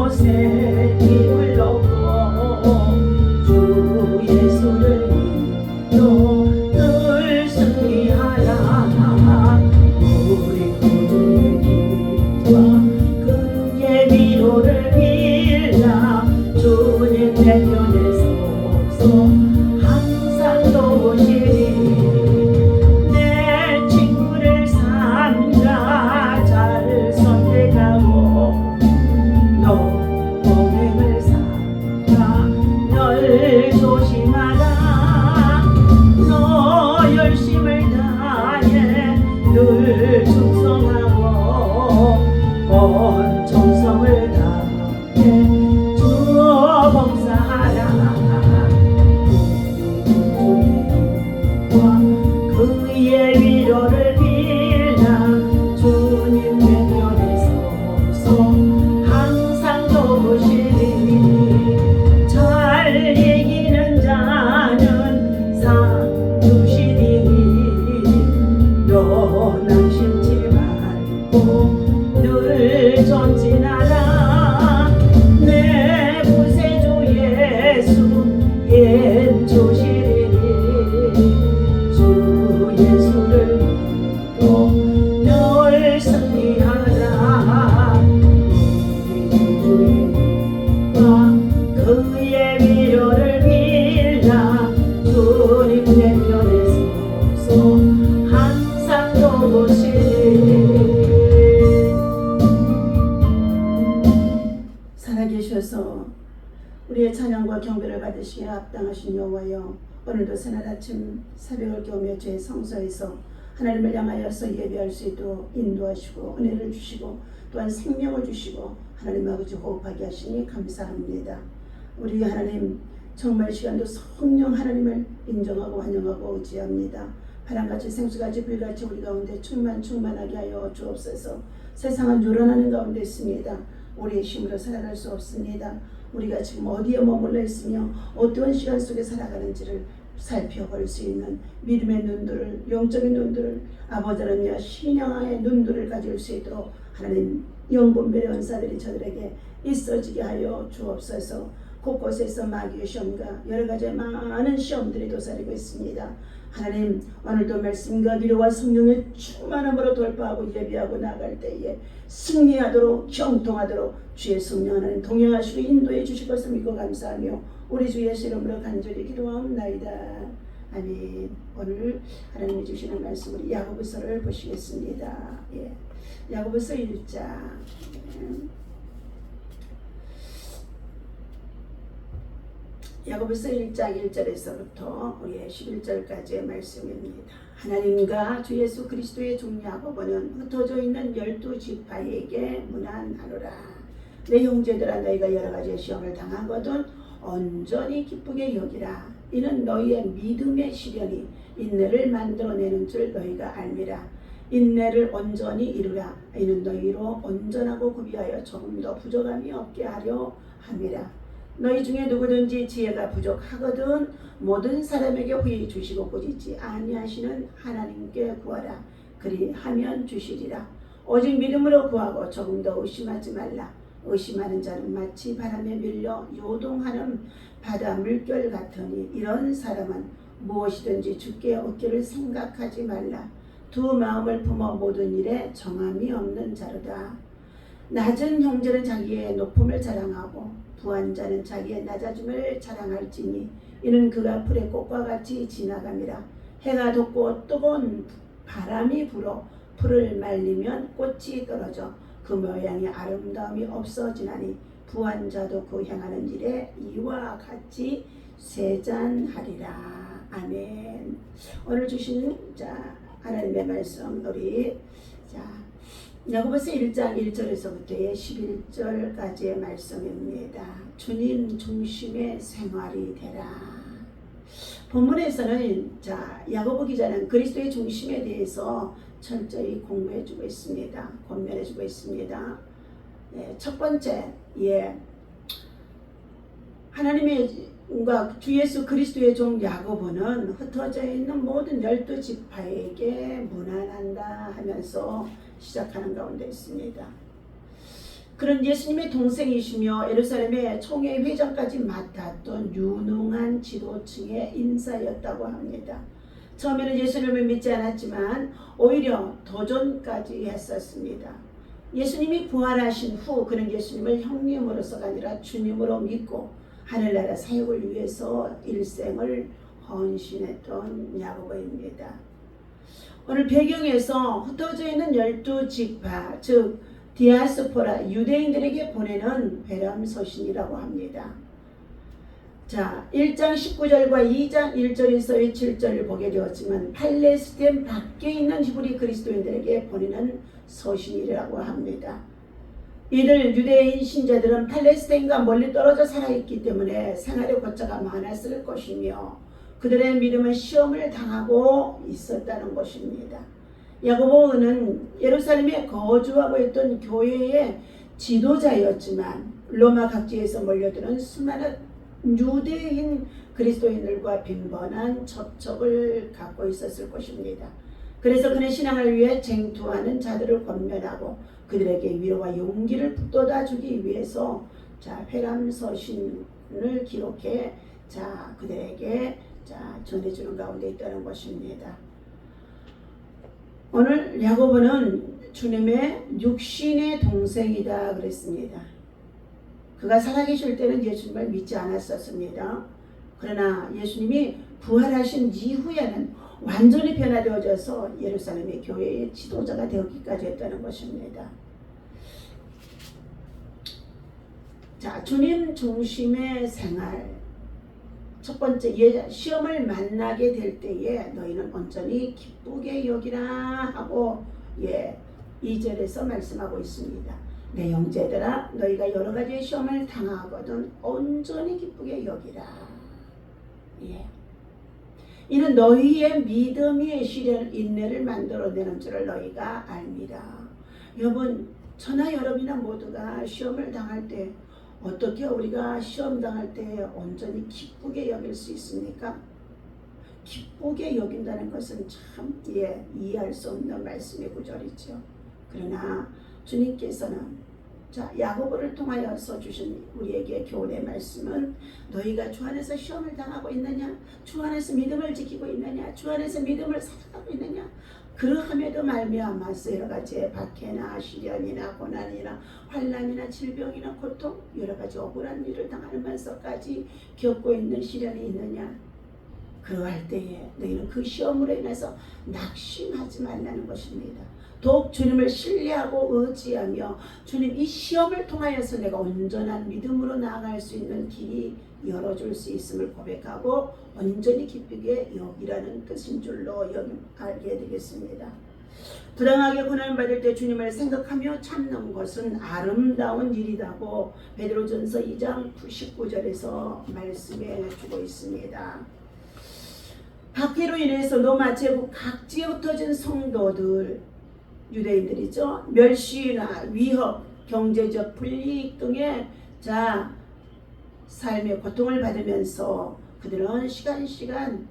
곳에 힘을 놓고 주 예수를 믿고 늘 승리하라. 우리 구주의 길과 그의 위로를 빌라. 주님 내 편에 서서 항상 도우시리. 내 친구를 삼가 잘 선택하고 너 동행을 삼가 널 조심하라. 너 열심을 다해 늘 충성하고 온 정성을 다해 주 봉사하라. 그의 위로를 빌라. 주님 내 편에 서서 항상 도우시리. 잘 이기는 자는 상 주시리니 너 낙심치 말고 늘 전진하라. 내 구세주 예수 예 주시리니 주 예수를 믿고 늘 승리하라. 우리 주의 그의 위로를 빌라. 주님 내 편에 서서 항상 도우시리. 살아계셔서 우리의 찬양과 경배를 받으시기에 합당하신 여호와여, 오늘도 새날 아침 새벽을 깨우며 주의 성소에서 하나님을 향하여서 예배할 수 있도록 인도하시고 은혜를 주시고 또한 생명을 주시고 하나님 아버지 호흡하게 하시니 감사합니다. 우리 하나님 정말 시간도 성령 하나님을 인정하고 환영하고 의지합니다. 바람같이 생수같이 불같이 우리 가운데 충만하게 하여 주옵소서. 세상은 요란하는 가운데 있습니다. 우리의 힘으로 살아갈 수 없습니다. 우리가 지금 어디에 머물러 있으며 어떠한 시간 속에 살아가는지를 살펴볼 수 있는 믿음의 눈들을, 영적인 눈들을, 아버지 하나님의 신령의 눈들을 가질 수 있도록 하나님 영분별의 은사들이 저들에게 있어지게 하여 주옵소서. 곳곳에서 마귀의 시험과 여러가지 많은 시험들이 도사리고 있습니다. 하나님 오늘도 말씀과 위로와 성령의 충만함으로 돌파하고 예비하고 나갈 때에 승리하도록 형통하도록 주의 성령 하나님 동행하시고 인도해 주실 것을 믿고 감사하며 우리 주 예수 이름으로 간절히 기도하옵나이다. 아멘. 오늘 하나님이 주시는 말씀 우리 야고보서를 보시겠습니다. 야고보서 1장 야고보서 1장 1절에서부터 우리의 11절까지의 말씀입니다. 하나님과 주 예수 그리스도의 종 야고보는 흩어져 있는 12지파에게 문안하노라. 내 형제들아, 너희가 여러가지 시험을 당하거든 온전히 기쁘게 여기라. 이는 너희의 믿음의 시련이 인내를 만들어내는 줄 너희가 알미라. 인내를 온전히 이루라. 이는 너희로 온전하고 구비하여 조금 더 부족함이 없게 하려 함이라. 너희 중에 누구든지 지혜가 부족하거든 모든 사람에게 후히 주시고 꾸짖지 아니하시는 하나님께 구하라. 그리하면 주시리라. 오직 믿음으로 구하고 조금 더 의심하지 말라. 의심하는 자는 마치 바람에 밀려 요동하는 바다 물결 같으니 이런 사람은 무엇이든지 주께 얻기를 생각하지 말라. 두 마음을 품어 모든 일에 정함이 없는 자로다. 낮은 형제는 자기의 높음을 자랑하고 부한 자는 자기의 낮아짐을 자랑할지니 이는 그가 풀의 꽃과 같이 지나감이라. 해가 돋고 뜨거운 바람이 불어 풀을 말리면 꽃이 떨어져 그 모양의 아름다움이 없어지나니 부한 자도 그 행하는 일에 이와 같이 쇠잔하리라. 아멘. 오늘 주신 하나님의 말씀 우리 야고보서 1장 1절에서부터의 11절까지의 말씀입니다. 주님 중심의 생활이 되라. 본문에서는 야고보 기자는 그리스도의 중심에 대해서 철저히 공부해주고 있습니다. 권면해주고 있습니다. 첫 번째, 하나님의 주 예수 그리스도의 종 야고보는 흩어져 있는 모든 12지파에게 문안한다 하면서 시작하는 가운데 있습니다. 그런 예수님의 동생이시며 예루살렘의 총회 회장까지 맡았던 유능한 지도층의 인사였다고 합니다. 처음에는 예수님을 믿지 않았지만 오히려 도전까지 했었습니다. 예수님이 부활하신 후 그는 예수님을 형님으로서가 아니라 주님으로 믿고 하늘나라 사역을 위해서 일생을 헌신했던 야고보입니다. 오늘 배경에서 흩어져 있는 12지파 즉 디아스포라 유대인들에게 보내는 회람 서신이라고 합니다. 자, 1장 19절과 2장 1절에서의 7절을 보게 되었지만 팔레스타인 밖에 있는 히브리 그리스도인들에게 보내는 서신이라고 합니다. 이들 유대인 신자들은 팔레스타인과 멀리 떨어져 살아있기 때문에 생활의 고차가 많았을 것이며 그들의 믿음은 시험을 당하고 있었다는 것입니다. 야고보는 예루살렘에 거주하고 있던 교회의 지도자였지만 로마 각지에서 몰려드는 수많은 유대인 그리스도인들과 빈번한 접촉을 갖고 있었을 것입니다. 그래서 그는 신앙을 위해 쟁투하는 자들을 권면하고 그들에게 위로와 용기를 북돋아주기 위해서 회람 서신을 기록해 그들에게 전해주는 가운데 있다는 것입니다. 오늘 야고보는 주님의 육신의 동생이다 그랬습니다. 그가 살아계실 때는 예수님을 믿지 않았었습니다. 그러나 예수님이 부활하신 이후에는 완전히 변화되어져서 예루살렘의 교회의 지도자가 되었기까지 했다는 것입니다. 주님 중심의 생활. 첫 번째, 시험을 만나게 될 때에 너희는 온전히 기쁘게 여기라 하고 2절에서 말씀하고 있습니다. 내 형제들아, 너희가 여러 가지 시험을 당하거든 온전히 기쁘게 여기라. 이는 너희의 믿음이 시련 인내를 만들어내는 줄을 너희가 압니다. 여러분, 저나 여러분이나 모두가 시험을 당할 때 어떻게 우리가 시험 당할 때 온전히 기쁘게 여길 수 있습니까? 기쁘게 여긴다는 것은 참 이해할 수 없는 말씀의 구절이죠. 그러나 주님께서는 야고보를 통하여서 주신 우리에게 교훈의 말씀은 너희가 주 안에서 시험을 당하고 있느냐, 주 안에서 믿음을 지키고 있느냐, 주 안에서 믿음을 살아가고 있느냐, 그러함에도 말미암아서 여러 가지 박해나 시련이나 고난이나 환난이나 질병이나 고통 여러 가지 억울한 일을 당하면서까지 겪고 있는 시련이 있느냐, 그러할 때에 너희는 그 시험으로 인해서 낙심하지 말라는 것입니다. 더욱 주님을 신뢰하고 의지하며 주님 이 시험을 통하여서 내가 온전한 믿음으로 나아갈 수 있는 길이 열어줄 수 있음을 고백하고 온전히 기쁘게 여기라는 뜻인 줄로 알게 되겠습니다. 부당하게 고난받을 때 주님을 생각하며 참는 것은 아름다운 일이라고 베드로전서 2장 19절에서 말씀해 주고 있습니다. 박해로 인해서 로마 제국 각지에 흩어진 성도들, 유대인들이죠. 멸시나 위협, 경제적 불이익 등의 삶의 고통을 받으면서 그들은 시간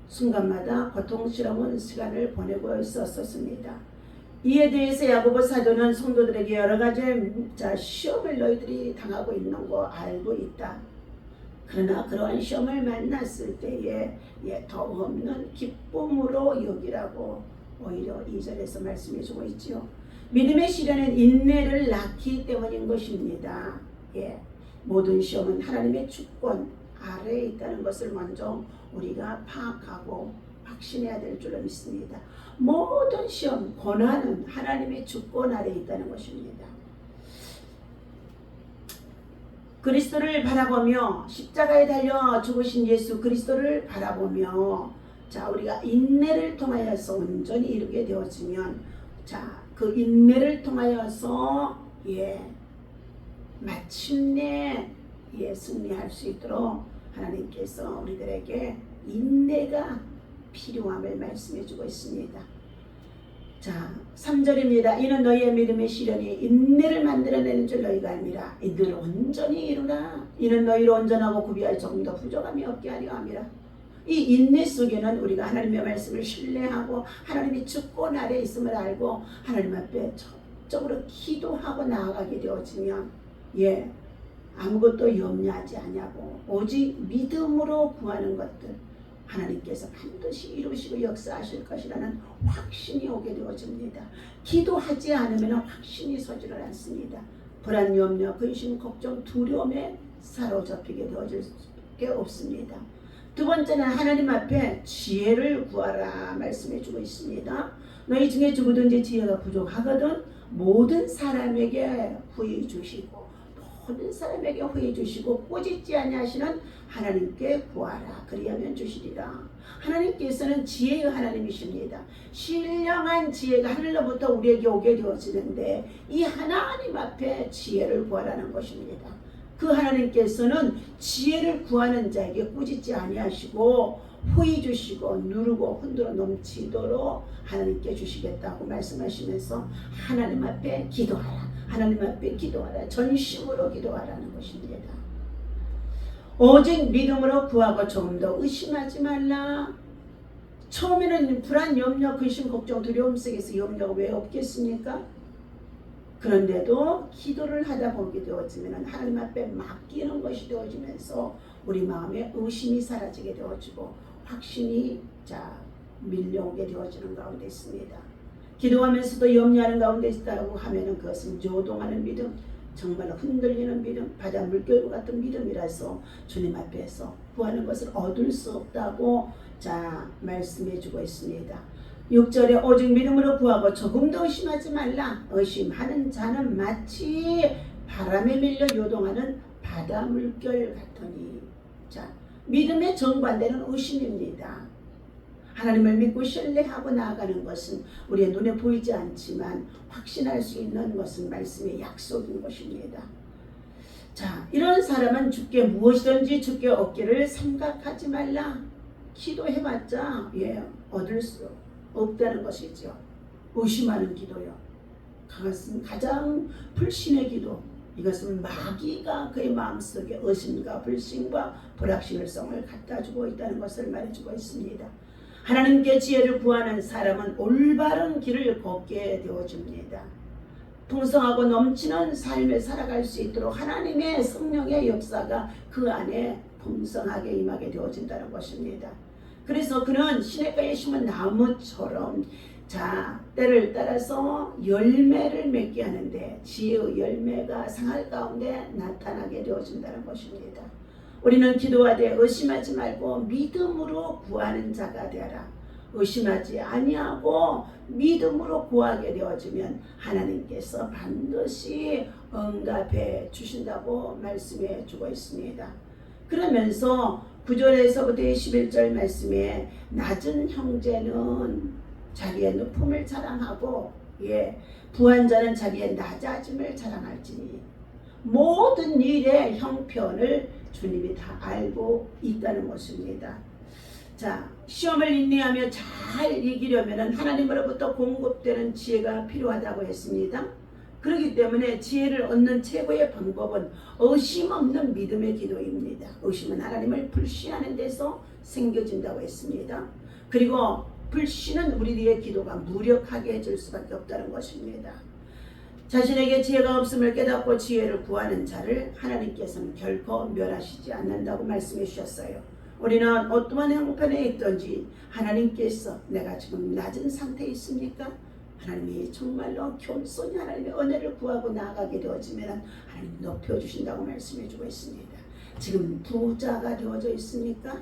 순간마다 고통스러운 시간을 보내고 있었습니다. 이에 대해서 야고보 사도는 성도들에게 여러 가지 시험을 너희들이 당하고 있는 거 알고 있다. 그러나 그러한 시험을 만났을 때에 더 없는 기쁨으로 여기라고 오히려 2절에서 말씀해주고 있지요. 믿음의 시련은 인내를 낳기 때문인 것입니다. 모든 시험은 하나님의 주권 아래에 있다는 것을 먼저 우리가 파악하고 확신해야 될 줄로 믿습니다. 모든 시험, 고난은 하나님의 주권 아래에 있다는 것입니다. 그리스도를 바라보며 십자가에 달려 죽으신 예수 그리스도를 바라보며 우리가 인내를 통하여서 온전히 이루게 되었으면 그 인내를 통하여서 마침내 승리할 수 있도록 하나님께서 우리들에게 인내가 필요함을 말씀해 주고 있습니다. 3절입니다. 이는 너희의 믿음의 시련이 인내를 만들어내는 줄 너희가 알미라. 인내를 온전히 이루라. 이는 너희를 온전하고 구비할 조금도 부족함이 없게 하려 함이라. 이 인내 속에는 우리가 하나님의 말씀을 신뢰하고 하나님의 주권 아래 있음을 알고 하나님 앞에 적극적으로 기도하고 나아가게 되어지면 아무것도 염려하지 아니하고 오직 믿음으로 구하는 것들 하나님께서 반드시 이루시고 역사하실 것이라는 확신이 오게 되어집니다. 기도하지 않으면 확신이 서지를 않습니다. 불안, 염려, 근심, 걱정, 두려움에 사로잡히게 되어질 수밖에 없습니다. 두 번째는 하나님 앞에 지혜를 구하라 말씀해주고 있습니다. 너희 중에 누구든지 지혜가 부족하거든 모든 사람에게 후히 주시고 모든 사람에게 후히 주시고 꾸짖지 아니하시는 하나님께 구하라 그리하면 주시리라. 하나님께서는 지혜의 하나님이십니다. 신령한 지혜가 하늘로부터 우리에게 오게 되어지는데 이 하나님 앞에 지혜를 구하라는 것입니다. 그 하나님께서는 지혜를 구하는 자에게 꾸짖지 아니하시고 후히 주시고 누르고 흔들어 넘치도록 하나님께 주시겠다고 말씀하시면서 하나님 앞에 기도하라. 하나님 앞에 기도하라. 전심으로 기도하라는 것입니다. 오직 믿음으로 구하고 조금 더 의심하지 말라. 처음에는 불안, 염려, 근심, 걱정, 두려움 속에서 염려가 왜 없겠습니까? 그런데도 기도를 하다 보게 되어지면 하나님 앞에 맡기는 것이 되어지면서 우리 마음에 의심이 사라지게 되어지고 확신이 밀려오게 되어지는 가운데 있습니다. 기도하면서도 염려하는 가운데 있다고 하면 그것은 조동하는 믿음, 정말 흔들리는 믿음, 바다 물결과 같은 믿음이라서 주님 앞에서 구하는 것을 얻을 수 없다고 말씀해 주고 있습니다. 6절에 오직 믿음으로 구하고 조금 더 의심하지 말라. 의심하는 자는 마치 바람에 밀려 요동하는 바다 물결 같으니. 믿음의 정반대는 의심입니다. 하나님을 믿고 신뢰하고 나아가는 것은 우리의 눈에 보이지 않지만 확신할 수 있는 것은 말씀의 약속인 것입니다. 이런 사람은 주께 무엇이든지 주께 얻기를 생각하지 말라. 기도해봤자 얻을 수 없다는 것이죠. 의심하는 기도요. 그것은 가장 불신의 기도. 이것은 마귀가 그의 마음속에 의심과 불신과 불확실성을 갖다주고 있다는 것을 말해주고 있습니다. 하나님께 지혜를 구하는 사람은 올바른 길을 걷게 되어집니다. 풍성하고 넘치는 삶을 살아갈 수 있도록 하나님의 성령의 역사가 그 안에 풍성하게 임하게 되어진다는 것입니다. 그래서 그는 시냇가에 심은 나무처럼 때를 따라서 열매를 맺게 하는데 지혜의 열매가 생활 가운데 나타나게 되어진다는 것입니다. 우리는 기도하되 의심하지 말고 믿음으로 구하는 자가 되어라. 의심하지 아니하고 믿음으로 구하게 되어지면 하나님께서 반드시 응답해 주신다고 말씀해 주고 있습니다. 그러면서 9절에서부터 11절 말씀에 낮은 형제는 자기의 높음을 자랑하고 부한 자는 자기의 낮아짐을 자랑할지니 모든 일의 형편을 주님이 다 알고 있다는 것입니다. 시험을 인내하며 잘 이기려면 하나님으로부터 공급되는 지혜가 필요하다고 했습니다. 그렇기 때문에 지혜를 얻는 최고의 방법은 의심 없는 믿음의 기도입니다. 의심은 하나님을 불신하는 데서 생겨진다고 했습니다. 그리고 불신은 우리의 기도가 무력하게 해줄 수밖에 없다는 것입니다. 자신에게 지혜가 없음을 깨닫고 지혜를 구하는 자를 하나님께서는 결코 멸하시지 않는다고 말씀해 주셨어요. 우리는 어떠한 형편에 있든지 하나님께서 내가 지금 낮은 상태에 있습니까? 하나님이 정말로 겸손히 하나님의 은혜를 구하고 나아가게 되어지면 하나님 높여주신다고 말씀해 주고 있습니다. 지금 부자가 되어져 있습니까?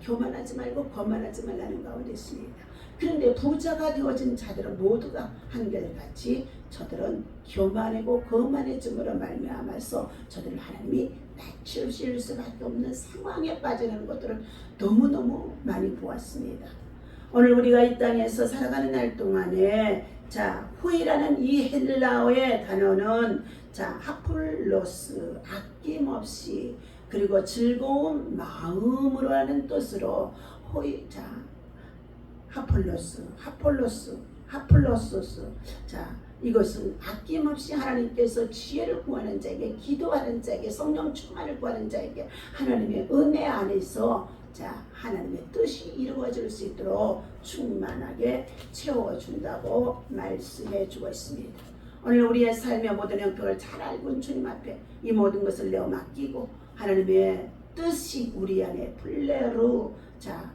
교만하지 말고 거만하지 말라는 가운데 있습니다. 그런데 부자가 되어진 자들은 모두가 한결같이 저들은 교만하고 거만해짐으로 말미암아서 저들을 하나님이 낮추실 수밖에 없는 상황에 빠지는 것들을 너무너무 많이 보았습니다. 오늘 우리가 이 땅에서 살아가는 날 동안에 후이라는 이 헬라어의 단어는 하폴로스, 아낌없이, 그리고 즐거운 마음으로 하는 뜻으로 호이, 하폴로소스. 이것은 아낌없이 하나님께서 지혜를 구하는 자에게, 기도하는 자에게, 성령 충만을 구하는 자에게 하나님의 은혜 안에서 하나님의 뜻이 이루어질 수 있도록 충만하게 채워준다고 말씀해 주고 있습니다. 오늘 우리의 삶의 모든 형편을 잘 알고 있는 주님 앞에 이 모든 것을 내어 맡기고 하나님의 뜻이 우리 안에 플레로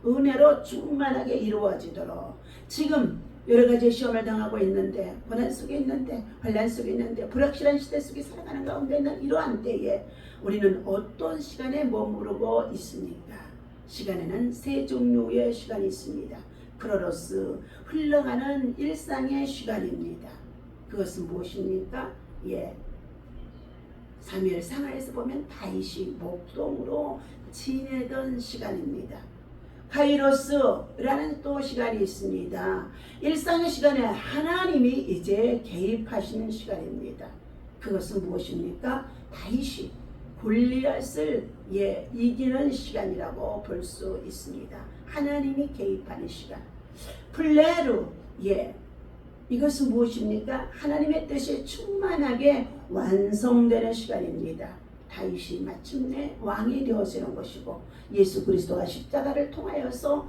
은혜로 충만하게 이루어지도록 지금 여러 가지 시험을 당하고 있는데 고난 속에 있는데 환난 속에 있는데 불확실한 시대 속에 살아가는 가운데 있는 이러한 때에 우리는 어떤 시간에 머무르고 있습니까? 시간에는 세 종류의 시간이 있습니다. 크로노스, 흘러가는 일상의 시간입니다. 그것은 무엇입니까? 사무엘 상하에서 보면 다윗이 목동으로 지내던 시간입니다. 카이로스라는 또 시간이 있습니다. 일상의 시간에 하나님이 이제 개입하시는 시간입니다. 그것은 무엇입니까? 다윗이 골리앗을 이기는 시간이라고 볼 수 있습니다. 하나님이 개입하는 시간. 플레루, 이것은 무엇입니까? 하나님의 뜻이 충만하게 완성되는 시간입니다. 다윗이 마침내 왕이 되어지는 것이고 예수 그리스도가 십자가를 통하여서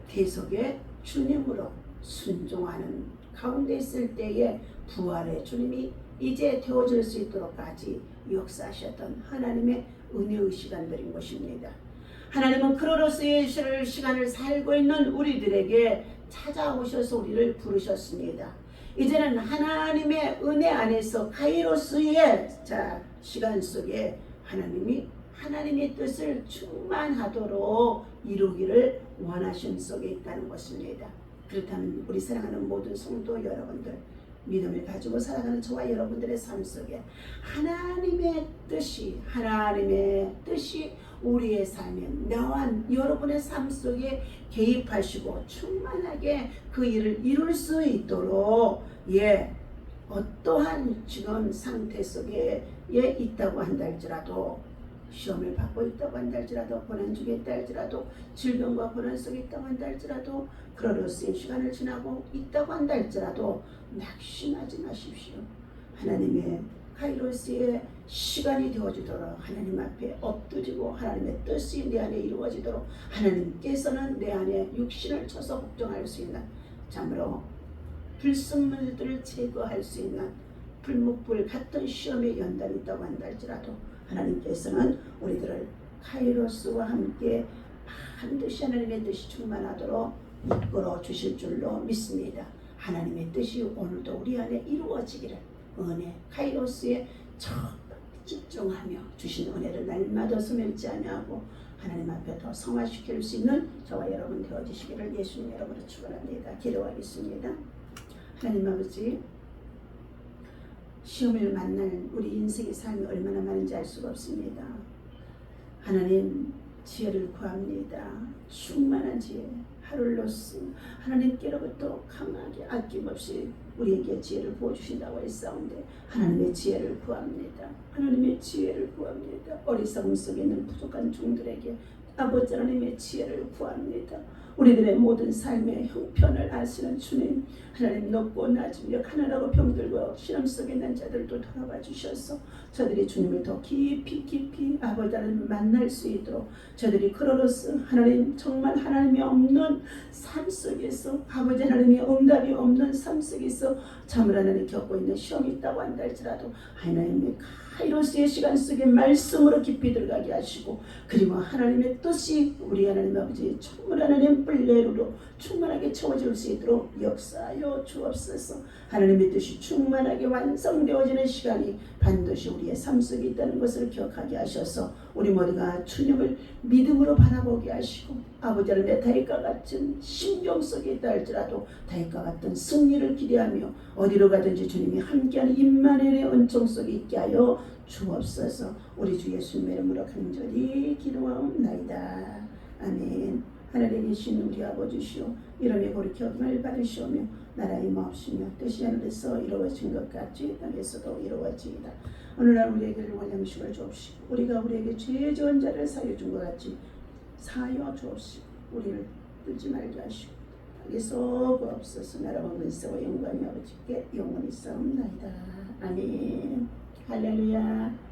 대속의 주님으로 순종하는 가운데 있을 때에 부활의 주님이 이제 되어질 수 있도록까지 역사하셨던 하나님의 은혜의 시간들인 것입니다. 하나님은 크로노스의 시간을 살고 있는 우리들에게 찾아오셔서 우리를 부르셨습니다. 이제는 하나님의 은혜 안에서 카이로스의 시간 속에 하나님이 하나님의 뜻을 충만하도록 이루기를 원하신 속에 있다는 것입니다. 그렇다면 우리 사랑하는 모든 성도 여러분들, 믿음을 가지고 살아가는 저와 여러분들의 삶 속에 하나님의 뜻이 우리의 삶에 나와 여러분의 삶 속에 개입하시고 충만하게 그 일을 이룰 수 있도록 어떠한 지금 상태 속에 있다고 한다 할지라도 시험을 받고 있다고 한다 할지라도 고난 중에 있다 할지라도 질병과 고난 속에 있다고 한다 할지라도 크로노스의 시간을 지나고 있다고 한다 할지라도 낙심하지 마십시오. 하나님의 카이로스의 시간이 되어지도록 하나님 앞에 엎드리고 하나님의 뜻이 내 안에 이루어지도록 하나님께서는 내 안에 육신을 쳐서 걱정할 수 있는 참으로 불순물들을 제거할 수 있는 불목불 같은 시험의 연단이 있다고 한다 할지라도 하나님께서는 우리들을 카이로스와 함께 반드시 하나님의 뜻이 충만하도록 이끌어 주실 줄로 믿습니다. 하나님의 뜻이 오늘도 우리 안에 이루어지기를 은혜 카이로스에 집중하며 주신 은혜를 날마다 소멸치 아니하고 하나님 앞에 더 성화시킬 수 있는 저와 여러분 되어주시기를 예수님 이름으로 축원합니다. 기도하겠습니다. 하나님 아버지, 시험을 만날 우리 인생의 삶이 얼마나 많은지 알 수가 없습니다. 하나님 지혜를 구합니다. 충만한 지혜 하룰로스 하나님께로부터 강하게 아낌없이 우리에게 지혜를 부어주신다고 했사온데 하나님의 지혜를 구합니다. 하나님의 지혜를 구합니다. 어리석음 속에 있는 부족한 종들에게 아버지 하나님의 지혜를 구합니다. 우리들의 모든 삶의 형편을 아시는 주님, 하나님 높고 낮으며 가난하고 병들고 시험 속에 있는 자들도 돌아봐 주셔서 저들이 주님을 더 깊이 아버지 하나님 만날 수 있도록 저들이 크로노스 하나님 정말 하나님이 없는 삶 속에서 아버지 하나님의 응답이 없는 삶 속에서 참으로 하나님 겪고 있는 시험이 있다고 한다 할지라도 하나님의 카이로스의 시간 속에 말씀으로 깊이 들어가게 하시고 그리고 하나님의 뜻이 우리 하나님 아버지 정말 하나님 플레루로 충만하게 채워질 수 있도록 역사하여 주옵소서. 하나님의 뜻이 충만하게 완성되어지는 시간이 반드시 우리의 삶 속에 있다는 것을 기억하게 하셔서 우리 모두가 주님을 믿음으로 바라보게 하시고 아버지 하나님의 다윗과 같은 심령 속에 있다 할지라도 다윗과 같은 승리를 기대하며 어디로 가든지 주님이 함께하는 임마누엘의 은총 속에 있게 하여 주옵소서. 우리 주 예수님의 이름으로 간절히 기도하옵나이다. 아멘. 하늘에 계신 우리 아버지시오, 이름이 거룩히 여김을 받으시오며 나라의 마옵시며 뜻이 하늘에서 이루어진 것 같이 땅에서도 이루어지이다. 오늘날 우리에게 일용할 양식을 주옵시고 우리가 우리에게 죄 지은 자를 사하여 준 것 같이 사하여 주옵시고 우리를 뚫지 말게 하시고 땅에서 구하옵소서. 나라와 권세와 영광이 아버지께 영원히 있사옵나이다. 아멘. 할렐루야.